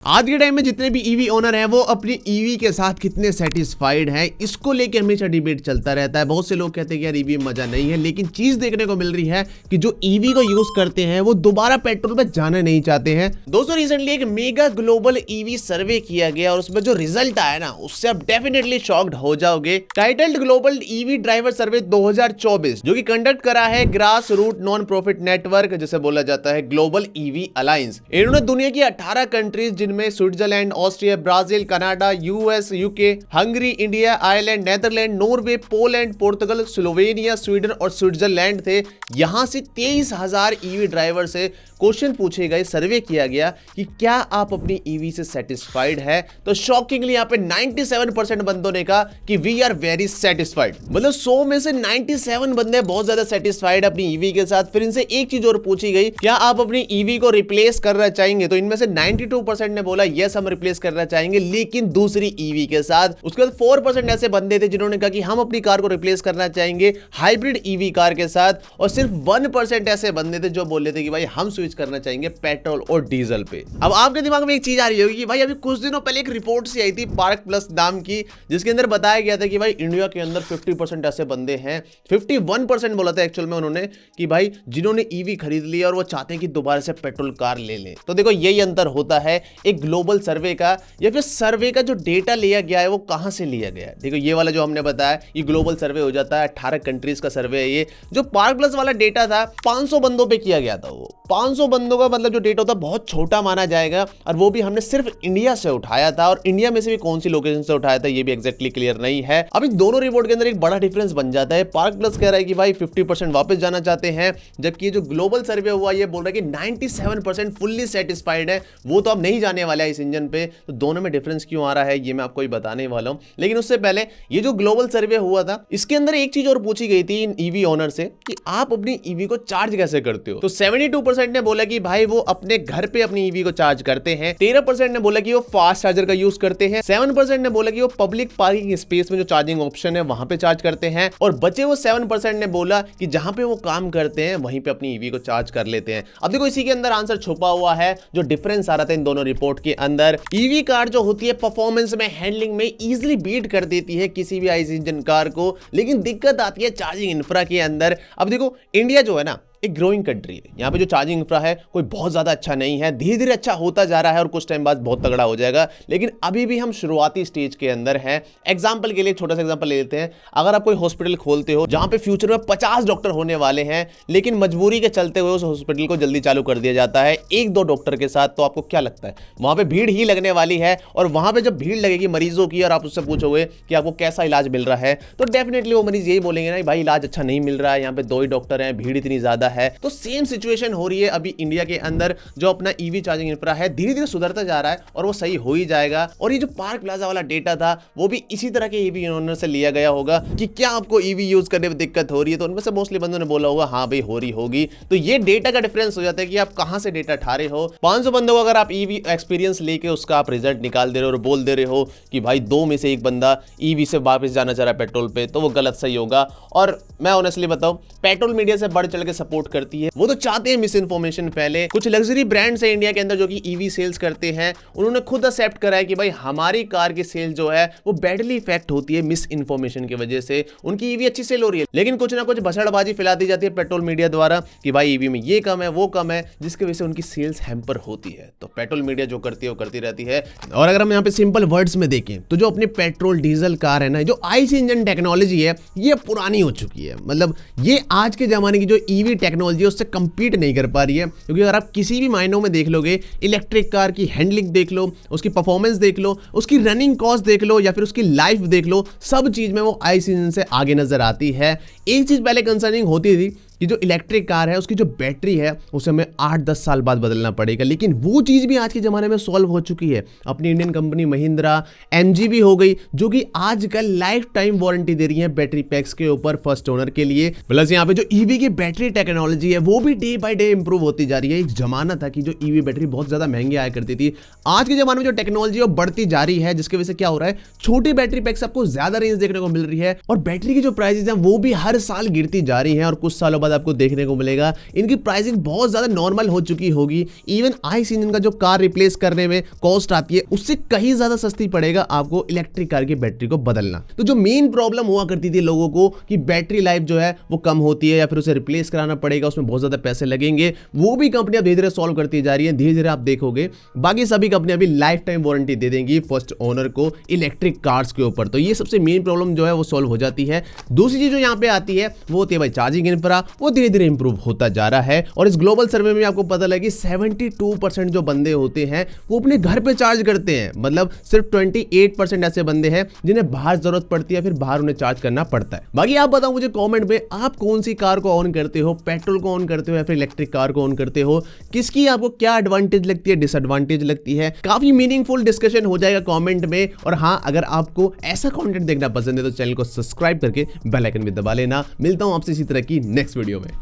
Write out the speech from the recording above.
आज के टाइम में जितने भी ईवी ओनर हैं वो अपनी ईवी के साथ कितने सेटिस्फाइड हैं इसको लेके हमेशा डिबेट चलता रहता है। बहुत से लोग कहते हैं कि यार ईवी में मजा नहीं है, लेकिन चीज देखने को मिल रही है कि जो ईवी को यूज करते हैं वो दोबारा पेट्रोल पे जाना नहीं चाहते हैं। दोस्तों रिसेंटली एक मेगा ग्लोबल ईवी सर्वे किया गया और उसमें जो रिजल्ट आया ना उससे आप डेफिनेटली शॉक्ड हो जाओगे। Titled global EV driver survey 2024 जो कि कंडक्ट करा है grass root non profit network जिसे बोला जाता है ग्लोबल ईवी अलायंस। इन्होंने दुनिया की 18 कंट्रीज में Switzerland, Austria, Brazil, Canada, US, UK, Hungary, India, Ireland, Netherland, Norway, Poland, Portugal, Slovenia, Sweden और स्विट्जरलैंड थे। यहां से 23,000 ईवी ड्राइवर से क्वेश्चन पूछे गए, सर्वे किया गया कि क्या आप अपनी ईवी से सेटिस्फाइड है। तो शॉकिंगली यहां पे 97% बंदों ने कहा कि वी आर वेरी सेटिस्फाइड। मतलब 100 में से 97 बंदे बहुत ज्यादा सेटिस्फाइड अपनी ईवी के साथ। फिर इनसे एक चीज और पूछी गई, क्या आप अपनी ईवी को रिप्लेस करना चाहेंगे। तो इनमें से 92% ने बोला यस हम रिप्लेस करना चाहेंगे, लेकिन दूसरी ईवी के साथ। उसके बाद 4% ऐसे बंदे थे जिन्होंने कहा कि हम अपनी कार को रिप्लेस करना चाहेंगे हाइब्रिड ईवी कार के साथ। और सिर्फ 1% ऐसे बंदे थे जो बोल रहे थे कि भाई हम स्विच करना चाहेंगे पेट्रोल और डीजल पे। अब आपके दिमाग में एक चीज आ रही होगी कि भाई अभी कुछ दिनों पहले एक रिपोर्ट सी आई थी पार्क प्लस नाम की, जिसके अंदर बताया गया था कि भाई इंडिया के अंदर 50% ऐसे बंदे हैं, 51% बोला था एक्चुअल में उन्होंने, कि भाई जिन्होंने ईवी खरीद लिया और वो चाहते हैं कि दोबारा से पेट्रोल कार ले लें। तो देखो यही अंतर होता है एक ग्लोबल सर्वे का, या फिर सर्वे का जो डेटा लिया गया है वो कहां से लिया गया है। देखो ये वाला जो हमने बताया ये ग्लोबल सर्वे हो जाता है, 18 कंट्रीज का सर्वे है। ये जो पार्क प्लस वाला डेटा था 500 बंदों पे किया गया था। वो 500 बंदों का मतलब जो डेटा होता है बहुत छोटा माना जाएगा, और वो भी हमने सिर्फ इंडिया से उठाया था। और इंडिया में से भी कौन सी लोकेशन से उठाया था ये भी एग्जैक्टली क्लियर नहीं है। अब इन दोनों रिपोर्ट के अंदर एक बड़ा डिफरेंस बन जाता है। पार्क प्लस कह रहा है कि भाई 50% वापस जाना चाहते हैं, जबकि ये जो ग्लोबल सर्वे हुआ ये बोल रहा है कि 97% फुल्ली सेटिस्फाइड है, वो तो अब नहीं जाने वाला है इस इंजन पे। तो दोनों में डिफरेंस क्यों आ रहा है ये मैं आपको बताने वाला हूं। लेकिन उससे पहले ये जो ग्लोबल सर्वे हुआ था इसके अंदर एक चीज और पूछी गई थी इन ईवी ओनर से कि आप अपनी ईवी को चार्ज कैसे करते हो। तो 72% ने बोला कि भाई वो अपने घर पे अपनी ईवी को चार्ज करते हैं, 13% ने बोला कि वो फास्ट चार्जर का यूज करते हैं, 7% ने बोला कि वो पब्लिक पार्किंग स्पेस में जो चार्जिंग ऑप्शन है वहां पे चार्ज करते हैं, और बचे वो 7% ने बोला कि जहां पे वो काम करते हैं वहीं पे अपनी ईवी को चार्ज कर लेते हैं। अब देखो इसी के अंदर आंसर छुपा हुआ है, जो डिफरेंस आ रहा था इन दोनों रिपोर्ट के अंदर। ईवी कार जो होती है परफॉर्मेंस में, हैंडलिंग में इजीली बीट कर देती है किसी भी आईसी इंजन कार को, लेकिन दिक्कत आती है चार्जिंग इंफ्रा के अंदर। अब देखो इंडिया जो है ना एक ग्रोइंग कंट्री है, यहाँ पे जो चार्जिंग इंफ्रा है कोई बहुत ज्यादा अच्छा नहीं है, धीरे धीरे अच्छा होता जा रहा है और कुछ टाइम बाद बहुत तगड़ा हो जाएगा, लेकिन अभी भी हम शुरुआती स्टेज के अंदर हैं। एग्जांपल के लिए छोटा सा एग्जांपल ले लेते हैं। अगर आप कोई हॉस्पिटल खोलते हो जहां पे फ्यूचर में 50 डॉक्टर होने वाले हैं, लेकिन मजबूरी के चलते हुए उस हॉस्पिटल को जल्दी चालू कर दिया जाता है 1-2 डॉक्टर के साथ, तो आपको क्या लगता है वहां पर भीड़ ही लगने वाली है। और वहां पर जब भीड़ लगेगी मरीजों की और आप उससे पूछोगे कि आपको कैसा इलाज मिल रहा है, तो डेफिनेटली वो मरीज यही बोलेंगे ना भाई इलाज अच्छा नहीं मिल रहा है, यहाँ पे 2 ही डॉक्टर हैं, भीड़ इतनी ज्यादा है। तो सेम सिचुएशन हो रही है अभी इंडिया के अंदर। जो अपना ईवी चार्जिंग इंफ्रा है धीरे धीरे सुधरता जा रहा है और वो सही हो ही जाएगा। और ये जो पार्क प्लाजा वाला डेटा था वो भी इसी तरह के ईवी ओनर से लिया गया होगा कि क्या आपको ईवी यूज करने में दिक्कत हो रही है, तो उनमें से मोस्टली बंदों ने बोला होगा हाँ भाई हो रही होगी। तो ये डेटा का डिफरेंस हो जाता है कि आप कहां से डेटा उठा रहे हो। 500 बंदों को अगर आप ईवी एक्सपीरियंस लेके उसका आप रिजल्ट निकाल दे रहे हो और बोल दे रहे हो कि भाई 2 में से 1 बंदा ईवी से वापस जाना चाह रहा है पेट्रोल पे, तो वो गलत सही होगा। और मैं ऑनेस्टली बताऊं पेट्रोल मीडिया से बढ़ चढ़ के सपोर्ट करती है, वो तो चाहते हैं मिस इन्फॉर्मेशन फैले। कुछ लग्जरी ब्रांड्स है इंडिया के अंदर जो कि ईवी सेल्स करते हैं, उन्होंने खुद एक्सेप्ट करा है कि भाई हमारी कार की सेल जो है वो बैडली इफेक्ट होती है मिस इन्फॉर्मेशन की वजह से। उनकी ईवी अच्छी सेल हो रही है, लेकिन कुछ ना कुछ भसड़बाजी फैला दी जाती है पेट्रोल मीडिया द्वारा कि भाई ईवी में ये कम है वो कम है, जिसकी वजह से उनकी सेल्स हैम्पर होती है। तो पेट्रोल मीडिया जो करती है वो करती रहती है। और अगर हम यहाँ पे सिंपल वर्ड्स में देखें तो जो अपने पेट्रोल डीजल कार है ना, जो आईसी इंजन टेक्नोलॉजी है ये पुरानी हो चुकी है। मतलब ये आज के जमाने की जो ईवी टेक्नोलॉजी है उससे कंपीट नहीं कर पा रही है, क्योंकि अगर आप किसी भी मायनों में देख लोगे इलेक्ट्रिक कार की हैंडलिंग देख लो, उसकी परफॉर्मेंस देख लो, उसकी रनिंग कॉस्ट देख लो, या फिर उसकी लाइफ देख लो, सब चीज में वो आईसी इंजन से आगे नजर आती है। एक चीज पहले कंसर्निंग होती थी कि जो इलेक्ट्रिक कार है उसकी जो बैटरी है उसे हमें 8-10 साल बाद बदलना पड़ेगा, लेकिन वो चीज़ भी आज के ज़माने में सॉल्व हो चुकी है। अपनी इंडियन कंपनी महिंद्रा एमजी भी हो गई जो कि आजकल लाइफ टाइम वारंटी दे रही है बैटरी पैक्स के ऊपर फर्स्ट ओनर के लिए। प्लस यहाँ पे जो ईवी की बैटरी टेक्नोलॉजी है वो भी डे बाय डे इंप्रूव होती जा रही है। एक जमाना था कि जो ईवी बैटरी बहुत ज़्यादा महंगी आया करती थी, आज के ज़माने में जो टेक्नोलॉजी है वो बढ़ती जा रही है, जिसकी वजह से क्या हो रहा है छोटी बैटरी पैक्स आपको ज़्यादा रेंज देखने को मिल रही है और बैटरी की जो प्राइसेज हैं वो भी हर साल गिरती जा रही है और कुछ सालों बाद बाद आपको देखने को मिलेगा। इनकी प्राइसिंग बहुत ज्यादा नॉर्मल हो चुकी होगी। इवन आईसी इंजन का जो कार रिप्लेस करने में कॉस्ट आती है उससे कहीं ज्यादा सस्ती पड़ेगा आपको इलेक्ट्रिक कार की बैटरी को बदलना। तो जो मेन प्रॉब्लम हुआ करती थी लोगों को कि बैटरी लाइफ जो है वो कम होती है या फिर उसे रिप्लेस कराना पड़ेगा, उसमें बहुत ज्यादा पैसे लगेंगे, वो भी कंपनियां धीरे धीरे सॉल्व करती जा रही है। धीरे धीरे आप देखोगे बाकी सभी कंपनियां भी लाइफ टाइम वारंटी दे देंगी फर्स्ट ओनर को इलेक्ट्रिक कार्स के ऊपर। तो ये सबसे मेन प्रॉब्लम जो है वो सॉल्व हो जाती है। दूसरी चीज जो यहाँ पे आती है वो होती है भाई चार्जिंग इंफ्रा, वो धीरे धीरे इंप्रूव होता जा रहा है। और इस ग्लोबल सर्वे में आपको पता लगा कि 72% जो बंदे होते हैं वो अपने घर पे चार्ज करते हैं। मतलब सिर्फ 28% ऐसे बंदे हैं जिन्हें बाहर जरूरत पड़ती है, फिर बाहर उन्हें चार्ज करना पड़ता है। बाकी आप बताओ मुझे कमेंट में आप कौन सी कार को ऑन करते हो, पेट्रोल को ऑन करते हो या फिर इलेक्ट्रिक कार को ऑन करते हो, किसकी आपको क्या एडवांटेज लगती है, डिसएडवांटेज लगती है। काफी मीनिंगफुल डिस्कशन हो जाएगा कमेंट में। और हाँ, अगर आपको ऐसा कंटेंट देखना पसंद है तो चैनल को सब्सक्राइब करके बेल आइकन भी दबा लेना। मिलता हूं आपसे इसी तरह की नेक्स्ट वीडियो में।